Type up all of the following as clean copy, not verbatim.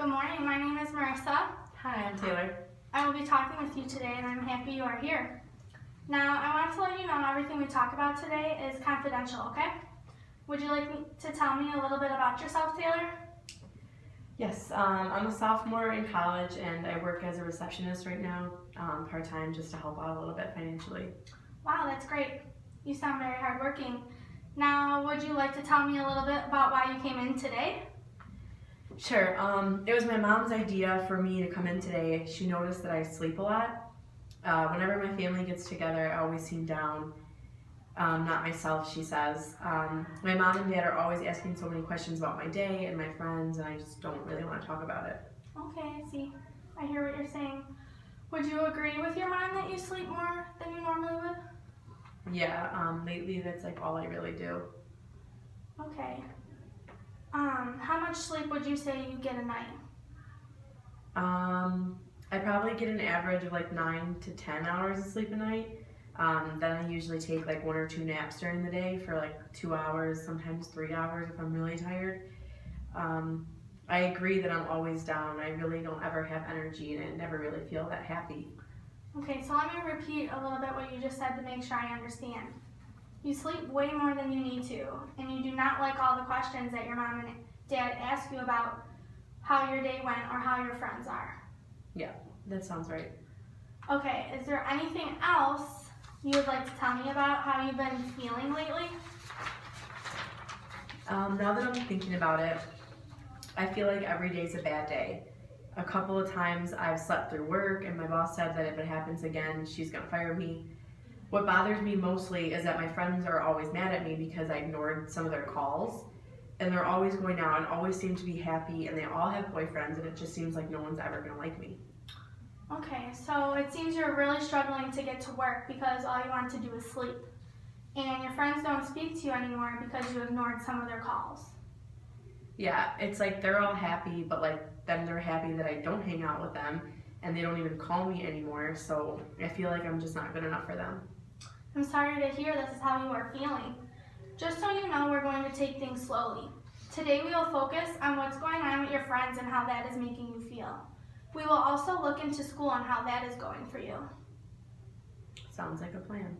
Good morning, my name is Marissa. Hi, I'm Taylor. I will be talking with you today and I'm happy you are here. Now, I want to let you know everything we talk about today is confidential, okay? Would you like to tell me a little bit about yourself, Taylor? Yes, I'm a sophomore in college and I work as a receptionist right now, part-time, just to help out a little bit financially. Wow, that's great. You sound very hardworking. Now, would you like to tell me a little bit about why you came in today? Sure, it was my mom's idea for me to come in today. She noticed that I sleep a lot. Whenever my family gets together, I always seem down. Not myself, she says. My mom and dad are always asking so many questions about my day and my friends, and I just don't really want to talk about it. Okay, I see. I hear what you're saying. Would you agree with your mom that you sleep more than you normally would? Yeah, lately that's like all I really do. Okay. How much sleep would you say you get a night? I probably get an average of like 9 to 10 hours of sleep a night. Then I usually take like 1 or 2 naps during the day for like 2 hours, sometimes 3 hours if I'm really tired. I agree that I'm always down. I really don't ever have energy and I never really feel that happy. Okay, so let me repeat a little bit what you just said to make sure I understand. You sleep way more than you need to, and you do not like all the questions that your mom and dad ask you about how your day went or how your friends are. Yeah, that sounds right. Okay, is there anything else you would like to tell me about how you've been feeling lately? Now that I'm thinking about it, I feel like every day's a bad day. A couple of times I've slept through work and my boss said that if it happens again, she's gonna fire me. What bothers me mostly is that my friends are always mad at me because I ignored some of their calls, and they're always going out and always seem to be happy, and they all have boyfriends, and it just seems like no one's ever gonna like me. Okay, so it seems you're really struggling to get to work because all you want to do is sleep. And your friends don't speak to you anymore because you ignored some of their calls. Yeah, it's like they're all happy, but like then they're happy that I don't hang out with them, and they don't even call me anymore, so I feel like I'm just not good enough for them. I'm sorry to hear this is how you are feeling. Just so you know, we're going to take things slowly. Today we will focus on what's going on with your friends and how that is making you feel. We will also look into school and how that is going for you. Sounds like a plan.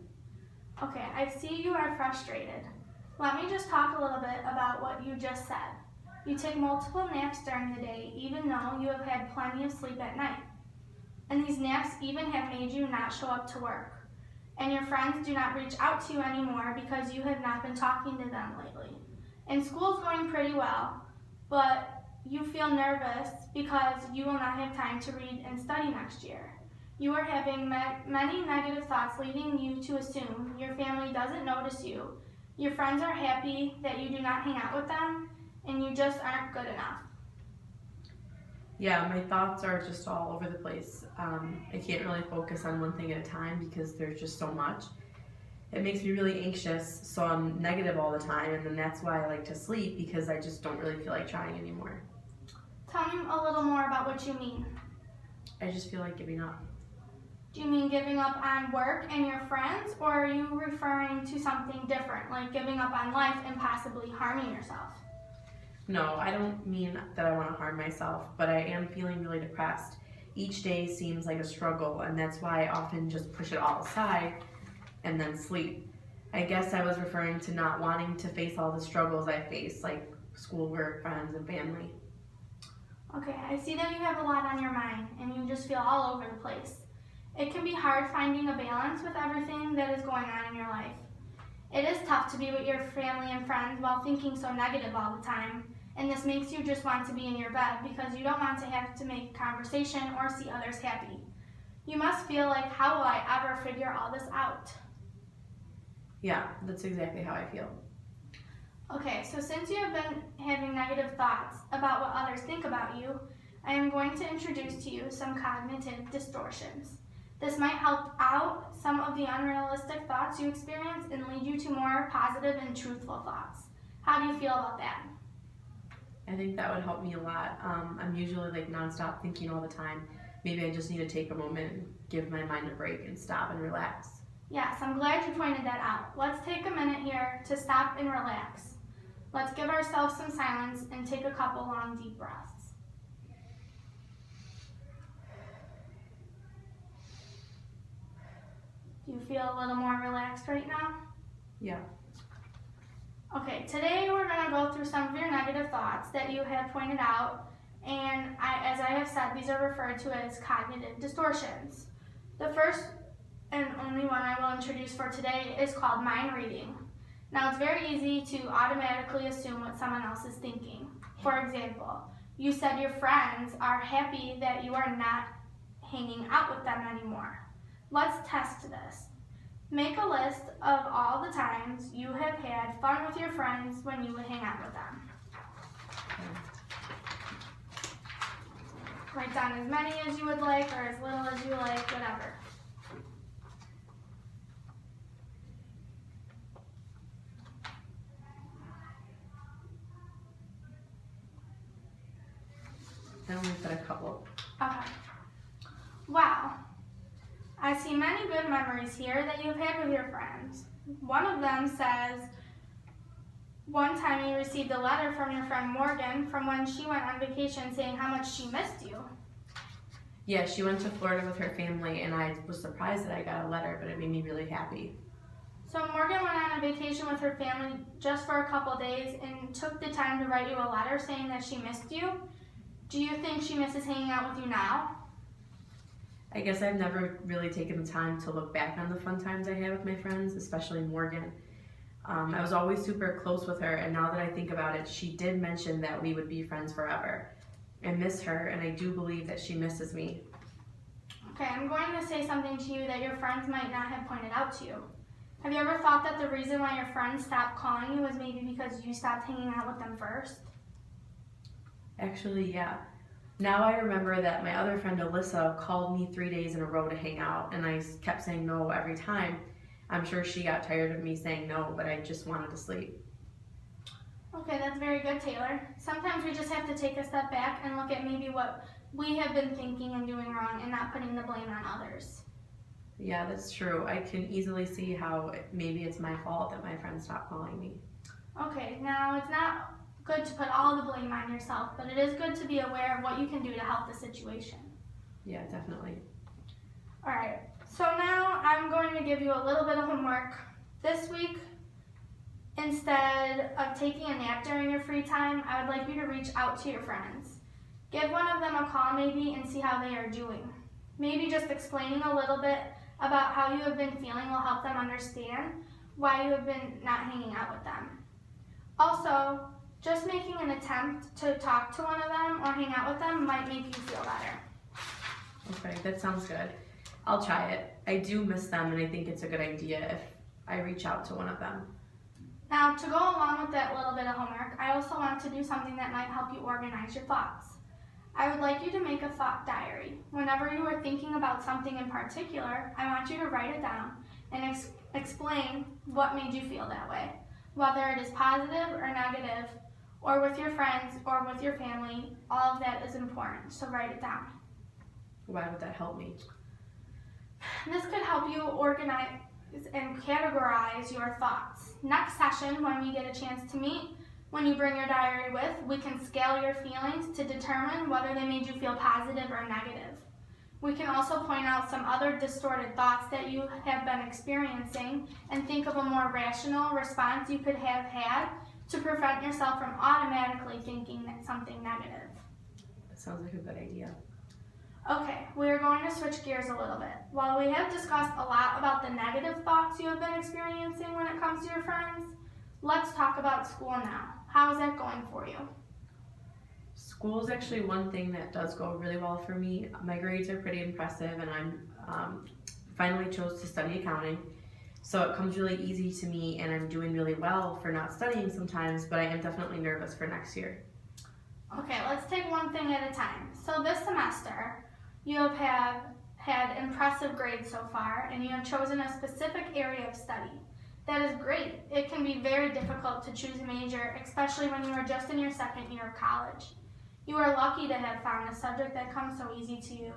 Okay, I see you are frustrated. Let me just talk a little bit about what you just said. You take multiple naps during the day even though you have had plenty of sleep at night. And these naps even have made you not show up to work. And your friends do not reach out to you anymore because you have not been talking to them lately. And school's going pretty well, but you feel nervous because you will not have time to read and study next year. You are having many negative thoughts leading you to assume your family doesn't notice you, your friends are happy that you do not hang out with them, and you just aren't good enough. Yeah, my thoughts are just all over the place. I can't really focus on one thing at a time because there's just so much. It makes me really anxious, so I'm negative all the time, and then that's why I like to sleep because I just don't really feel like trying anymore. Tell me a little more about what you mean. I just feel like giving up. Do you mean giving up on work and your friends, or are you referring to something different, like giving up on life and possibly harming yourself? No, I don't mean that I want to harm myself, but I am feeling really depressed. Each day seems like a struggle, and that's why I often just push it all aside and then sleep. I guess I was referring to not wanting to face all the struggles I face, like schoolwork, friends, and family. Okay, I see that you have a lot on your mind and you just feel all over the place. It can be hard finding a balance with everything that is going on in your life. It is tough to be with your family and friends while thinking so negative all the time, and this makes you just want to be in your bed because you don't want to have to make conversation or see others happy. You must feel like, how will I ever figure all this out? Yeah, that's exactly how I feel. Okay, so since you have been having negative thoughts about what others think about you, I am going to introduce to you some cognitive distortions. This might help out some of the unrealistic thoughts you experience and lead you to more positive and truthful thoughts. How do you feel about that? I think that would help me a lot. I'm usually like nonstop thinking all the time. Maybe I just need to take a moment and give my mind a break and stop and relax. Yes, I'm glad you pointed that out. Let's take a minute here to stop and relax. Let's give ourselves some silence and take a couple long deep breaths. Do you feel a little more relaxed right now? Yeah. Okay, today we're going to go through some of your negative thoughts that you have pointed out, and as I have said, these are referred to as cognitive distortions. The first and only one I will introduce for today is called mind reading. Now, it's very easy to automatically assume what someone else is thinking. For example, you said your friends are happy that you are not hanging out with them anymore. Let's test this. Make a list of all the times you have had fun with your friends when you would hang out with them. Write down as many as you would like or as little as you like, whatever. I only said a couple. Okay. Wow. I see many good memories here that you've had with your friends. One of them says, one time you received a letter from your friend Morgan from when she went on vacation saying how much she missed you. Yeah, she went to Florida with her family, and I was surprised that I got a letter, but it made me really happy. So Morgan went on a vacation with her family just for a couple days and took the time to write you a letter saying that she missed you. Do you think she misses hanging out with you now? I guess I've never really taken the time to look back on the fun times I had with my friends, especially Morgan. I was always super close with her, and now that I think about it, she did mention that we would be friends forever. I miss her, and I do believe that she misses me. Okay, I'm going to say something to you that your friends might not have pointed out to you. Have you ever thought that the reason why your friends stopped calling you was maybe because you stopped hanging out with them first? Actually, yeah. Now I remember that my other friend Alyssa called me 3 days in a row to hang out, and I kept saying no every time. I'm sure she got tired of me saying no, but I just wanted to sleep. Okay, that's very good, Taylor. Sometimes we just have to take a step back and look at maybe what we have been thinking and doing wrong and not putting the blame on others. Yeah, that's true. I can easily see how maybe it's my fault that my friends stopped calling me. Okay, now it's not good to put all the blame on yourself, but it is good to be aware of what you can do to help the situation. Yeah, definitely. All right, so now I'm going to give you a little bit of homework. This week, instead of taking a nap during your free time, I would like you to reach out to your friends. Give one of them a call maybe and see how they are doing. Maybe just explaining a little bit about how you have been feeling will help them understand why you have been not hanging out with them. Also, just making an attempt to talk to one of them or hang out with them might make you feel better. Okay, that sounds good. I'll try it. I do miss them, and I think it's a good idea if I reach out to one of them. Now, to go along with that little bit of homework, I also want to do something that might help you organize your thoughts. I would like you to make a thought diary. Whenever you are thinking about something in particular, I want you to write it down and explain what made you feel that way, whether it is positive or negative, or with your friends or with your family. All of that is important, so write it down. Why would that help me? This could help you organize and categorize your thoughts. Next session, when we get a chance to meet, when you bring your diary with, we can scale your feelings to determine whether they made you feel positive or negative. We can also point out some other distorted thoughts that you have been experiencing and think of a more rational response you could have had to prevent yourself from automatically thinking that something negative. That sounds like a good idea. Okay, we're going to switch gears a little bit. While we have discussed a lot about the negative thoughts you have been experiencing when it comes to your friends, let's talk about school now. How is that going for you? School is actually one thing that does go really well for me. My grades are pretty impressive, and I'm finally chose to study accounting. So it comes really easy to me, and I'm doing really well for not studying sometimes, but I am definitely nervous for next year. Okay, let's take one thing at a time. So this semester, you have had impressive grades so far, and you have chosen a specific area of study. That is great. It can be very difficult to choose a major, especially when you are just in your second year of college. You are lucky to have found a subject that comes so easy to you.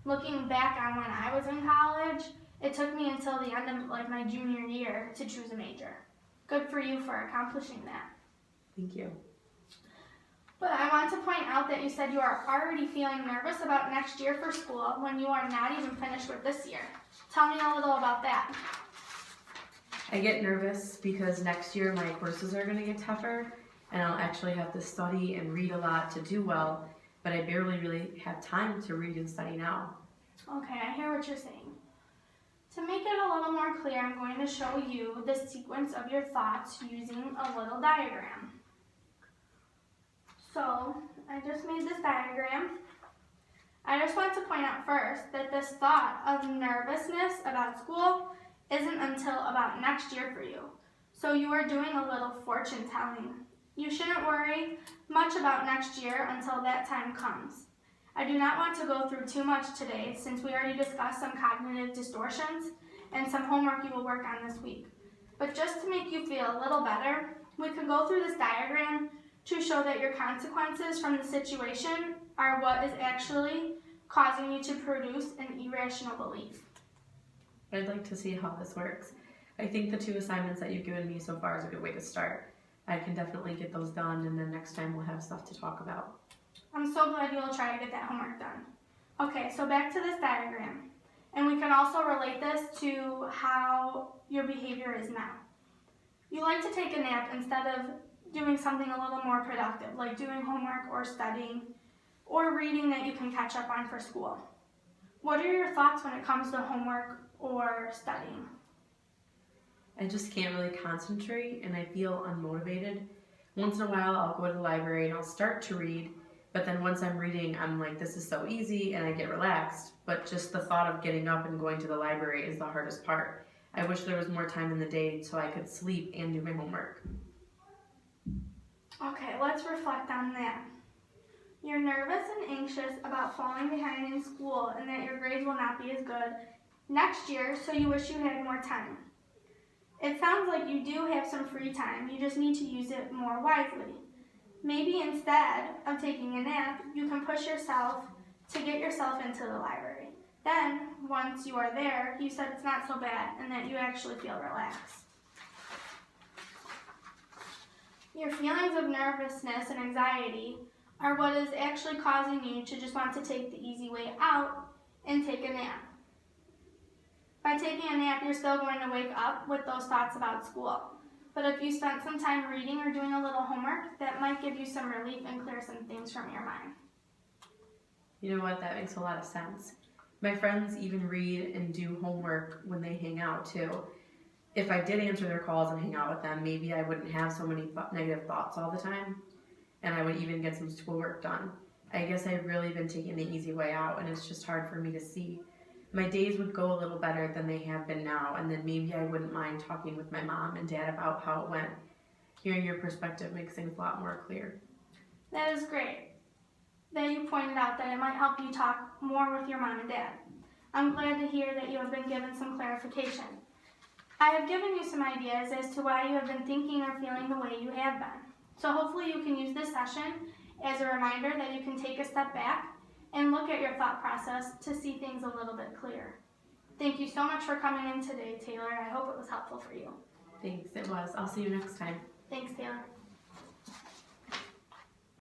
Looking back on when I was in college, it took me until the end of my junior year to choose a major. Good for you for accomplishing that. Thank you. But I want to point out that you said you are already feeling nervous about next year for school when you are not even finished with this year. Tell me a little about that. I get nervous because next year my courses are going to get tougher and I'll actually have to study and read a lot to do well, but I barely really have time to read and study now. Okay, I hear what you're saying. To make it a little more clear, I'm going to show you the sequence of your thoughts using a little diagram. So, I just made this diagram. I just want to point out first that this thought of nervousness about school isn't until about next year for you. So you are doing a little fortune telling. You shouldn't worry much about next year until that time comes. I do not want to go through too much today since we already discussed some cognitive distortions and some homework you will work on this week. But just to make you feel a little better, we could go through this diagram to show that your consequences from the situation are what is actually causing you to produce an irrational belief. I'd like to see how this works. I think the 2 assignments that you've given me so far is a good way to start. I can definitely get those done, and then next time we'll have stuff to talk about. I'm so glad you will try to get that homework done. Okay, so back to this diagram. And we can also relate this to how your behavior is now. You like to take a nap instead of doing something a little more productive, like doing homework or studying, or reading that you can catch up on for school. What are your thoughts when it comes to homework or studying? I just can't really concentrate and I feel unmotivated. Once in a while I'll go to the library and I'll start to read, but then once I'm reading I'm like, this is so easy, and I get relaxed, but just the thought of getting up and going to the library is the hardest part. I wish there was more time in the day so I could sleep and do my homework. Okay, let's reflect on that. You're nervous and anxious about falling behind in school and that your grades will not be as good next year, so you wish you had more time. It sounds like you do have some free time, you just need to use it more wisely. Maybe instead of taking a nap, you can push yourself to get yourself into the library. Then, once you are there, you said it's not so bad and that you actually feel relaxed. Your feelings of nervousness and anxiety are what is actually causing you to just want to take the easy way out and take a nap. By taking a nap, you're still going to wake up with those thoughts about school. But if you spent some time reading or doing a little homework, that might give you some relief and clear some things from your mind. You know what, that makes a lot of sense. My friends even read and do homework when they hang out too. If I did answer their calls and hang out with them, maybe I wouldn't have so many negative thoughts all the time, and I would even get some schoolwork done. I guess I've really been taking the easy way out, and it's just hard for me to see. My days would go a little better than they have been now, and then maybe I wouldn't mind talking with my mom and dad about how it went. Hearing your perspective makes things a lot more clear. That is great that you pointed out that it might help you talk more with your mom and dad. I'm glad to hear that you have been given some clarification. I have given you some ideas as to why you have been thinking or feeling the way you have been. So hopefully you can use this session as a reminder that you can take a step back and look at your thought process to see things a little bit clearer. Thank you so much for coming in today, Taylor. I hope it was helpful for you. Thanks, it was. I'll see you next time. Thanks, Taylor.